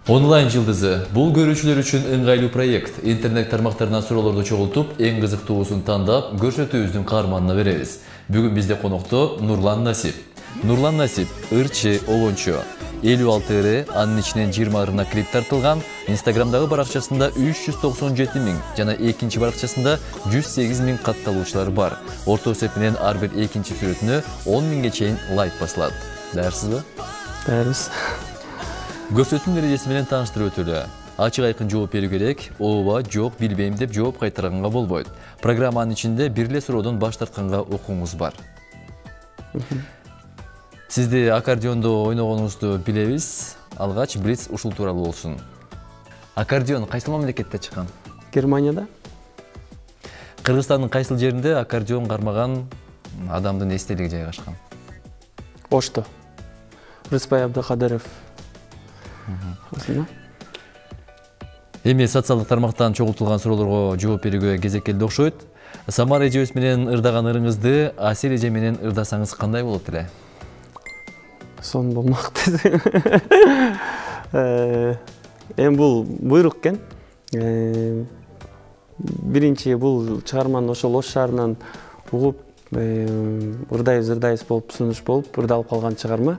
Онлайн жылдызы бул көрүүчүлөр үчүн ыңгайлуу проект. Интернет тармактарынан суроолорду чогултуп, эң кызыктуусун тандап, көрсөтүүбүздүн каарманына беребиз. Бүгүн бизде конокто Нурлан Насип. Нурлан Насип ырчы, обончу. 56 ыры, анын ичинен 20 ырына клип тартылган. Инстаграмдагы баракчасында 397 000 жана экинчи баракчасында 108 000 катталуучулар бар. Орто эсеп менен ар бир экинчи сүрөтүнө 10 000ге чейин лайк басылат. Даярсызбы? Даярбыз. Көрсөтүүнүн эрежеси менен тааныштырып өтөлү. Ачык айкын жооп берүү керек. Ооба, жок, билбейм деп жооп кайтарганга болбойт. Программанын ичинде бир эле суроодон баш тартканга укугуңуз бар. Сизди аккордеондо ойногонуңузду билебиз. Алгач Блиц ушул тууралуу болсун. Аккордеон кайсыл мамлекетте чыккан? Германияда. Кыргызстандын кайсыл жеринде аккордеон кармаган адамдын эстелиги жайгашкан? Ошто. Рыспай Абдыкадыров. Эми социалдык тармактан чогултулган суроолорго жооп берүүгө кезек келди окшойт. Самара эжебиз менен ырдаган ырыңызды Асель эже менен ырдасаңыз кандай болот эле? Сон болмак десең. Эми бул буйрук экен. Биринчи бул чыгарманы ошол Ош шаарынан угуп, ырдайбыз болуп, сунуш болуп, ырдалып калган чыгарма.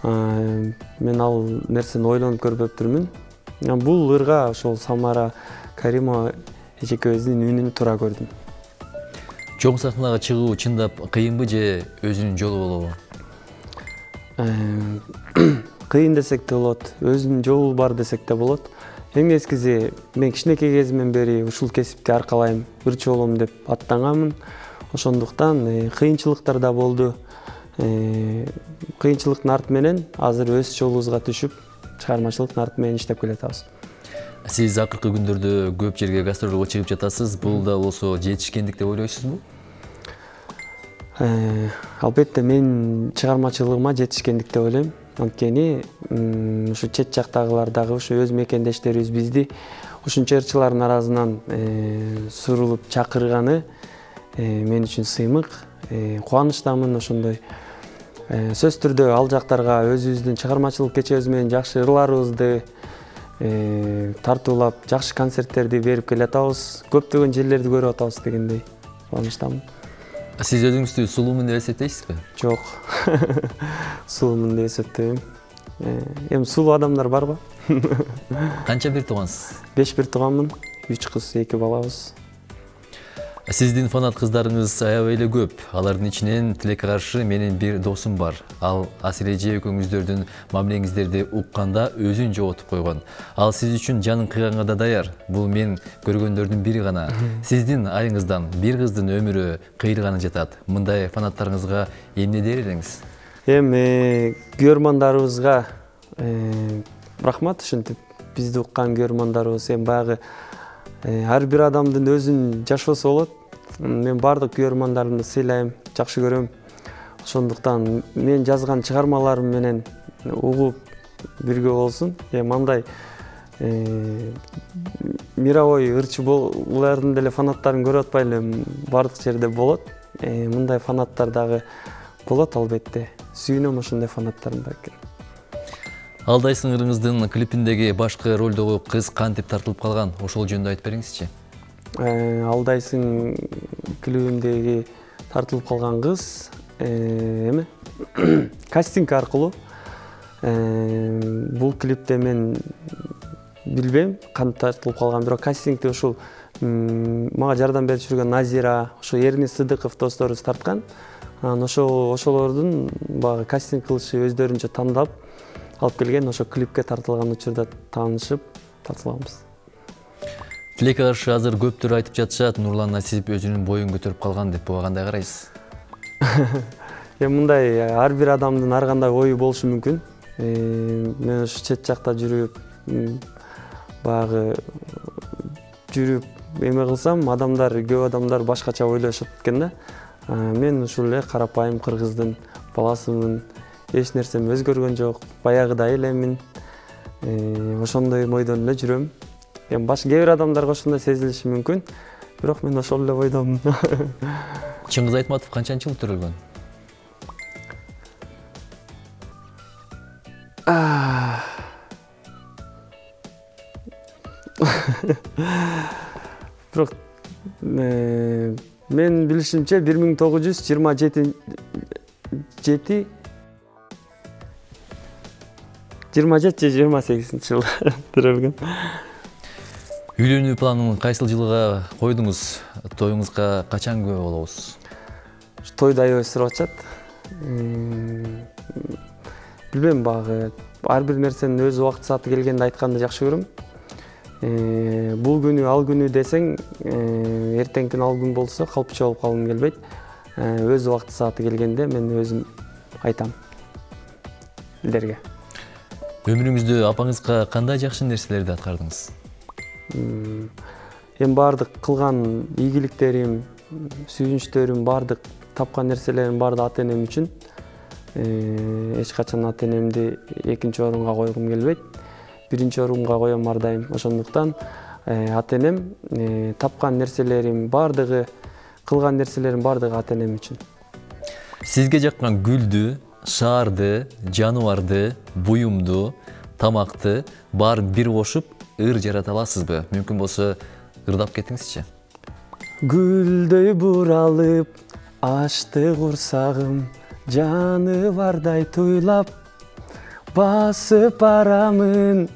Мен ал нерсени ойлонуп көрбөптүрмүн. Бул ырга ошол Самара Каримова эжекебиздин үнүн туура көрдүм. Чоң сахнага чыгуу чындап кыйынбы же өзүнүн жолу болобу? Кыйын десек да болот, өзүнүн жолу бар десек да болот. Эң эскиси мен кичинекей кезимден бери ушул кесипти аркалайм, ырчы болом деп аттанганмын. Ошондуктан кыйынчылыктар да болду. Кыйынчылыктын арты менен азыр өз жолубузга түшүп, чыгармачылыктын арты менен иштеп келатабыз. Сиз акыркы күндөрдө көп жерге гастролго чыгып жатасыз. Бул да болсо жетишкендик деп ойлойсузбу? Албетте мен чыгармачылыгыма жетишкендик деп ойлойм. Анткени ушу чет жактагылар дагы ушу өз мекендештерибиз бизди ушунча ырчылардын арасынан сурулуп чакырганы мен үчүн сыймык. Кубанычтамын ошондой. Сөз түрдө ал жактарга өзүбүздүн чыгармачылык кечебиз менен жакшы ырларыбызды тартуулап, жакшы концерттерди берип келатабыз. Көптөгөн жерлерди көрүп атабыз дегендей кубанычтамын. Сиз өзүңүздү сулуумун деп эсептейсизби? Жок. Сулуумун деп эсептебейм. Эми сулуу адамдар барбы? Канча бир туугансыз? 5 бир тууганмын. 3 кыз, 2 балабыз. Сиздин фанат кыздарыңыз аябай эле көп. Алардын ичинен тилекке каршы менин бир досум бар. Ал Асель эже экөөңүздөрдүн мамилеңиздерди укканда өзүн жоготуп койгон. Ал сиз үчүн жанын кыйганга да даяр. Бул мен көргөндөрдүн бири гана. Сиздин айыңыздан бир кыздын өмүрү кыйылганы жатат. Мындай фанаттарыңызга эмне дер элеңиз? Эми көрөрмандарыбызга рахмат, ушинтип бизди уккан көрөрмандарыбыз эми баягы ар бир адамдын өзүнүн жашоосу болот. Мен бардык көрөрмандарымды сыйлайм, жакшы көрөм. Ошондуктан мен жазган чыгармаларым менен угуп бирге болсун. Мындай мировой ырчылардын деле фанаттарын көрүп атпайлы, бардык жерде болот. Мындай фанаттар дагы болот албетте. Сүйүнөм ошондой фанаттарым бар экен. Алдайсың ырыңыздын клипиндеги башкы ролдогу кыз кантип тартылып калган? Ошол жөнүндө айтып бериңизчи. Алдайсың клипиндеги тартылып калган кыз эме кастинг аркылуу. Бул клипте мен билбейм кантип тартылып калган, бирок кастингди ушул мага жардам берип жүргөн Назира, ошо Эрни Сыдыков досторубуз тарткан. Ошолордун баягы кастинг кылышы өздөрүнчө тандап алып келген, ошо клипке тартылган учурда таанышып тартылганбыз. Тилекке каршы азыр көптөр айтып жатышат, Нурлан Насип өзүнүн боюн көтөрүп калган деп. Буга кандай карайсыз? Мындай ар бир адамдын ар кандай ою болушу мүмкүн. Мен ушу чет жакта жүрүп, баягы жүрүп эме кылсам, көп адамдар башкача ойлошот экен да. Мен ушул эле карапайым кыргыздын баласымын. Эч нерсем өзгөргөн жок, баягыдай элемин. Ошондой бойдон эле жүрөм. Кээ бир адамдарга ошондой сезилиши мүмкүн, бирок мен ошол эле бойдомун. Чыңгыз Айтматов канчанчы жыл төрөлгөн? Бирок мен билишимче 1927-28 жылы төрөлгөн. Үйлөнүү планын кайсыл жылга койдуңуз? Тоюңузга качан күбө болобуз? Тойду аябай сурап атышат. Билбейм, багы ар бир нерсенин өз убакыт сааты келгенде айтканды жакшы көрөм. Бул күнү ал күнү десең, эртең күн ал күн болсо калпча болуп калгым келбейт. Өз убакыт сааты келгенде мен өзүм айтам элдерге. Өмүрүңүздө апаңызга кандай жакшы нерселерди аткардыңыз? Эми бардык кылган ийгиликтерим, сүйүнүчтөрүм, бардык тапкан нерселерим баарды ата-энем үчүн. Эч качан ата-энемди экинчи орунга койгум келбейт. Биринчи орунга коем ар дайым. Ошондуктан ата-энем тапкан нерселерим бардыгы, кылган нерселерим бардыгы ата-энем үчүн. Сизге жаккан гүлдү, шаарды, жаныбарды, буюмду, тамакты баарын бир кошуп ыр жарата аласызбы? Мүмкүн болсо ырдап кетиңизчи. Гүлдөй буралып, ачты курсагым, жаны бардай туйлап, басып барамын,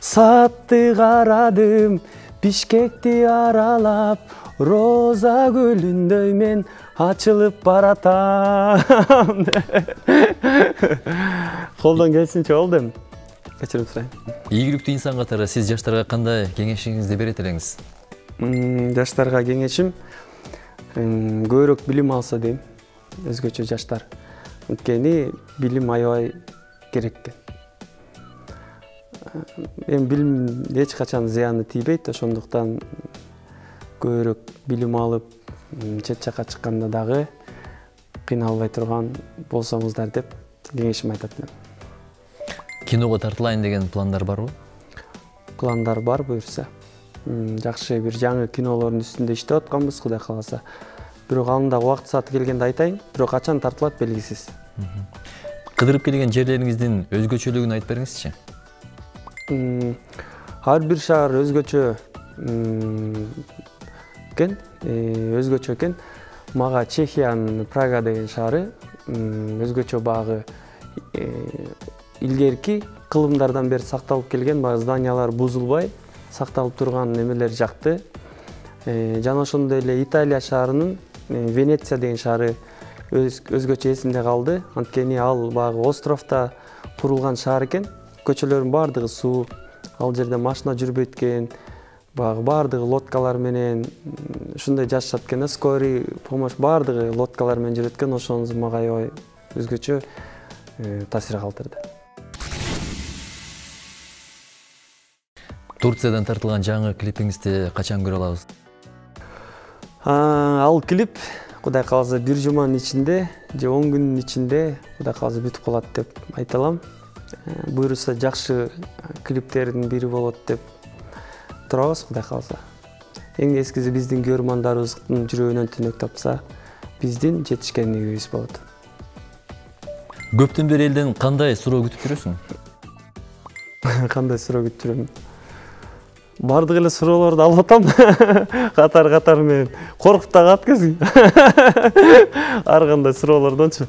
сатты карадым, Бишкекти аралап, роза гүлүндөй мен ачылып баратам. Колдон келсинче болду эми. Кечирим сурайм. Ийгиликтүү инсан катары сиз жаштарга кандай кеңешиңизди берет элеңиз? Жаштарга кеңешим көбүрөөк билим алса дейм, өзгөчө жаштар. Анткени билим аябай керек экен. Эми билим эч качан зыяны тийбейт, ошондуктан көбүрөөк билим алып, чет жакка чыкканда дагы кыйналбай турган болсоңуздар деп кеңешим айтат элем. Киного тартылайын деген пландар барбы? Пландар бар буюрса. Жакшы бир жаңы кинолордун үстүндө иштеп атканбыз, Кудай кааласа. Бирок анын да убакыт сааты келгенде айтайын, бирок качан тартылат белгисиз. Кыдырып келген жерлериңиздин өзгөчөлүгүн айтып бериңизчи. Ар бир шаар өзгөчө экен, өзгөчө экен. Мага Чехиянын Прага деген шаары өзгөчө багы илгерки кылымдардан бери сакталып келген, багы зданиялар бузулбай сакталып турган немелер жакты. Жана ошондой эле Италия шаарынын Венеция деген шаары өзгөчө эсимде калды. Анткени ал багы островто курулган шаар экен. Көчөлөрдүн бардыгы суу, ал жерде машина жүрбөйт экен. Багы бардыгы лодкалар менен ушундай жашашат экен. Скорый помощь бардыгы лодкалар менен жүрөт экен. Ошонуз мага аябай өзгөчө таасир калтырды. Турциядан тартылган жаңы клипиңизди качан көрө алабыз? Ал клип Кудай кааласа бир жуманын ичинде же 10 күнүн ичинде Кудай кааласа бүтүп калат деп айта алам. Буюрса жакшы клиптердин бири болот деп турабыз, Кудай кааласа. Эң эскиси биздин көрөрмандарыбыздын жүрөгүнөн түнөк тапса, биздин жетишкендигибиз болот. Көптөн бери элден кандай суроо күтүп жүрөсүң? Кандай суроо күтүп жүрөм? Бардык эле суроолорду алып атам. Катар менен коркуп да калат кезин. Ар кандай суроолордончу.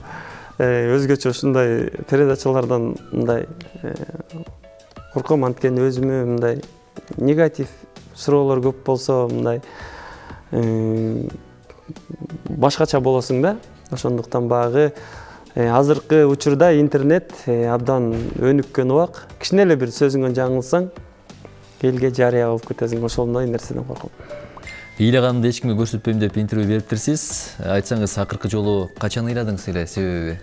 Өзгөчө ушундай передачалардан мындай корком, анткени өзүмө мындай негатив суроолор көп болсо мындай башкача болосуң да. Ошондуктан багы азыркы учурда интернет абдан өнүккөн убак. Кичине эле бир сөзүңөн жаңылсаң, элге жарыя болуп кетесиң. Ошондой нерседен корком. Ыйлаганымды эч кимге көрсөтпөйм деп интервью бериптирсиз. Айтсаңыз, акыркы жолу качан ыйладыңыз эле, себеби?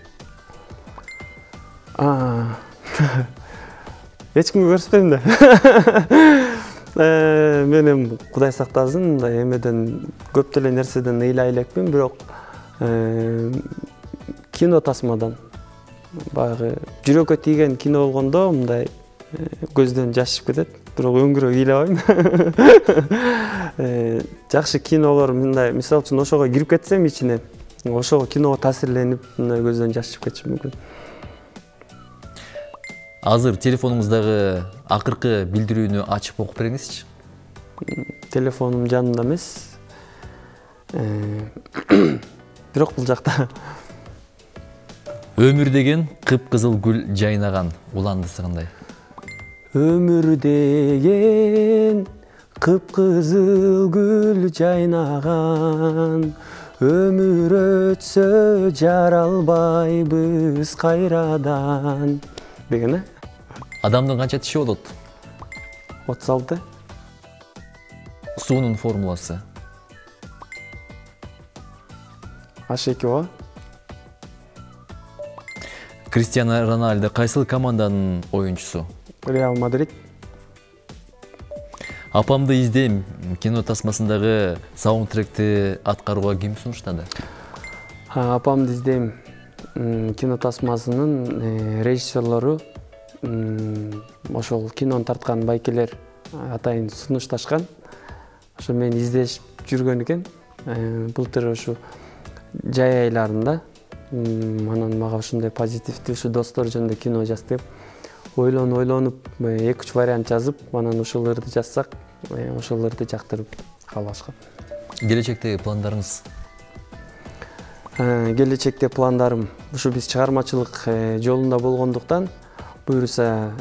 Эч кимге көрсөтпөйм да. Мен эми Кудай сактасын, мындай эмеден көп деле нерседен ыйлай элекмин, бирок кино тасмадан баягы жүрөккө тийген кино болгондо мындай көздөн жаш чыгып кетет. Бирок өңгүрөк ыйлабайм. Жакшы кинолор мындай, мисалы үчүн ошого кирип кетсем ичине, ошого киного таасирленип, мындай көздөн жаш чыгып кетиши мүмкүн. Азыр телефонуңуздагы акыркы билдирүүнү ачып окуп бериңизчи. Телефонум жанымда эмес. Бирок бул жакта. Өмүр деген кыпкызыл гүл жайнаган, уландысы кандай? Өмүр деген кыпкызыл гүл жайнаган, өмүр өтсө жаралбайбыз кайрадан деген э? Адамдын канча тиши болот? 36. Суунун формуласы? H2O. Криштиану Роналду кайсыл команданын оюнчусу? Реал Мадрид. Апамды издейм кино тасмасындагы саундтректи аткарууга ким сунуштады? Апамды издейм кино тасмасынын режиссерлору ошол кинону тарткан байкелер атайын сунушташкан. Ошо мени издешип жүргөн экен. Былтыр ушу жай айларында анан мага ушундай позитивдүү ушу достор жөнүндө кино жаз деп ойлонуп 2-3 вариант жазып, анан ошолорду жазсак, ошолорду жактырып калышкан. Келечектеги пландарыңыз? Келечекте пландарым ушу биз чыгармачылык жолунда болгондуктан буюрса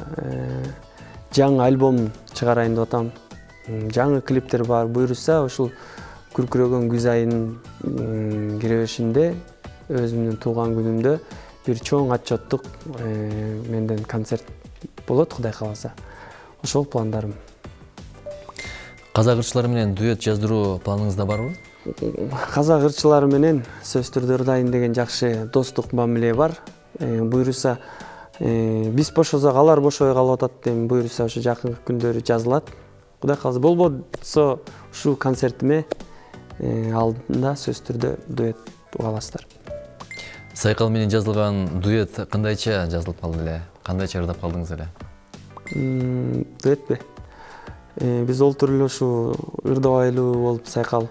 жаңы альбом чыгарайын деп атам. Жаңы клиптер бар. Буюрса ушул күркүрөгөн күз айынын киребешинде өзүмдүн туулган күнүмдө бир чоң отчеттук менден концерт болот, Кудай кааласа. Ошол пландарым. Казак ырчылары менен дуэт жаздыруу планыңызда барбы? Казак ырчылары менен сөз түрдө ырдайын деген жакшы достук мамиле бар. Буюрса биз бошосок алар бошобой калып атат дейм. Буюрса ошо жакын күндөрү жазылат. Кудай кааласа болбосо ушул концертиме алдында сөз түрдө дуэт угаласыздар. Сайкал менен жазылган дуэт кандайча жазылып калды эле? Кандайча ырдап калдыңыз эле? Дуэтпи? Биз олтуруп эле ушу ырдабайлуу болуп Сайкал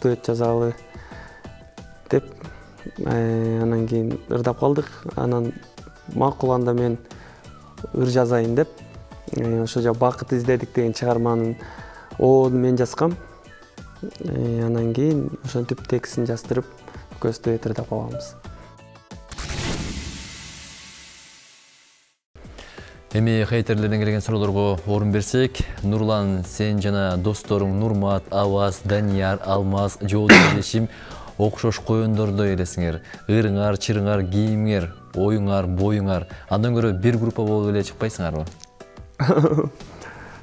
дуэт жазалы деп анан кийин ырдап калдык. Анан макул анда мен ыр жазайын деп ошо Бакыт издедик деген чыгарманын оодун мен жазгам. Анан кийин ошентип текстин жаздырып экөөбүз дуэт ырдап калганбыз. Эми хейтерлерден келген суроолорго орун берсек, Нурлан, сен жана досторуң Нурмат, Аваз, Данияр, Алмаз, Жоодошим окшош коёндордой элесиңер. Ырыңар, чырыңар, кийимиңер, оюңар, боюңар. Андан көрө бир группа болуп эле чыкпайсыңарбы?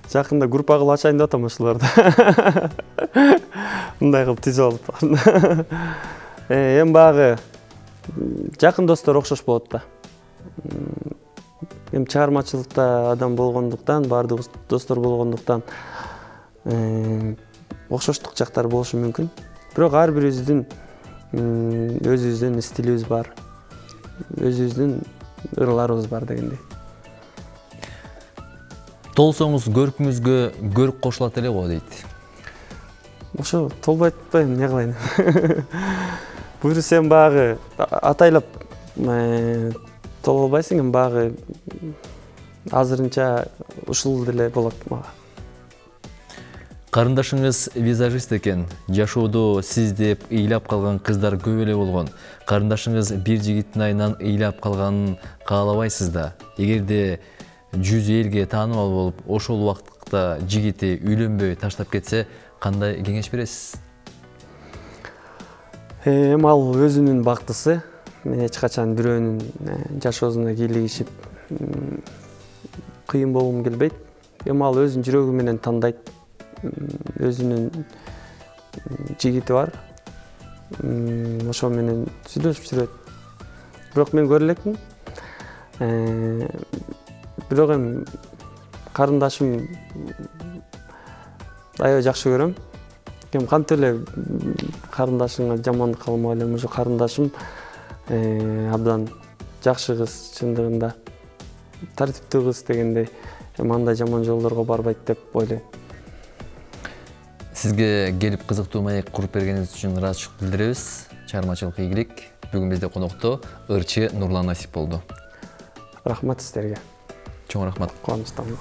Жакында группа кылып ачайын деп атам ошолорду. Мындай кылып түзүп алып. Эми багы жакын достор окшош болот да. Эми чыгармачылыкта адам болгондуктан, баардыгыбыз достор болгондуктан окшоштук жактар болушу мүмкүн. Бирок ар бирибиздин өзүбүздүн стилибиз бар. Өзүбүздүн ырларыбыз бар дегендей. Толсоңуз көркүңүзгө көрк кошулат эле го дейт. Ошо толбойт атпайбы, эмне кылайын? Буюрса сен багы атайлап толбойсуң, эми багы азырынча ушул деле болот мага. Карындашыңыз визажист экен. Жашоодо сиз деп ыйлап калган кыздар көп эле болгон. Карындашыңыз бир жигиттин айынан ыйлап калганын каалабайсыз да. Эгерде 100 элге таанымал болуп, ошол убакытта жигити үйлөнбөй таштап кетсе, кандай кеңеш бересиз? Эми ал өзүнүн бактысы. Мен эч качан бирөөнүн жашоосуна кийлигишип кыйын болгум келбейт. Эми ал өзүнүн жүрөгү менен тандайт. Өзүнүн жигити бар. Ошо менен сүйлөшүп жүрөт. Бирок мен көрө элекмин. Бирок эми карындашым аябай жакшы көрөм. Эми кантип эле карындашыңа жамандык кылмай элем, ошо карындашым абдан жакшы кыз, чындыгында тартиптүү кыз дегендей. Эми андай жаман жолдорго барбайт деп ойлойм. Сизге келип кызыктуу маек куруп бергениңиз үчүн ыраазычылык билдиребиз. Чыгармачылык ийгилик. Бүгүн бизде конокто ырчы Нурлан Насип болду. Рахмат сиздерге. Чоң рахмат. Кубанычтамын.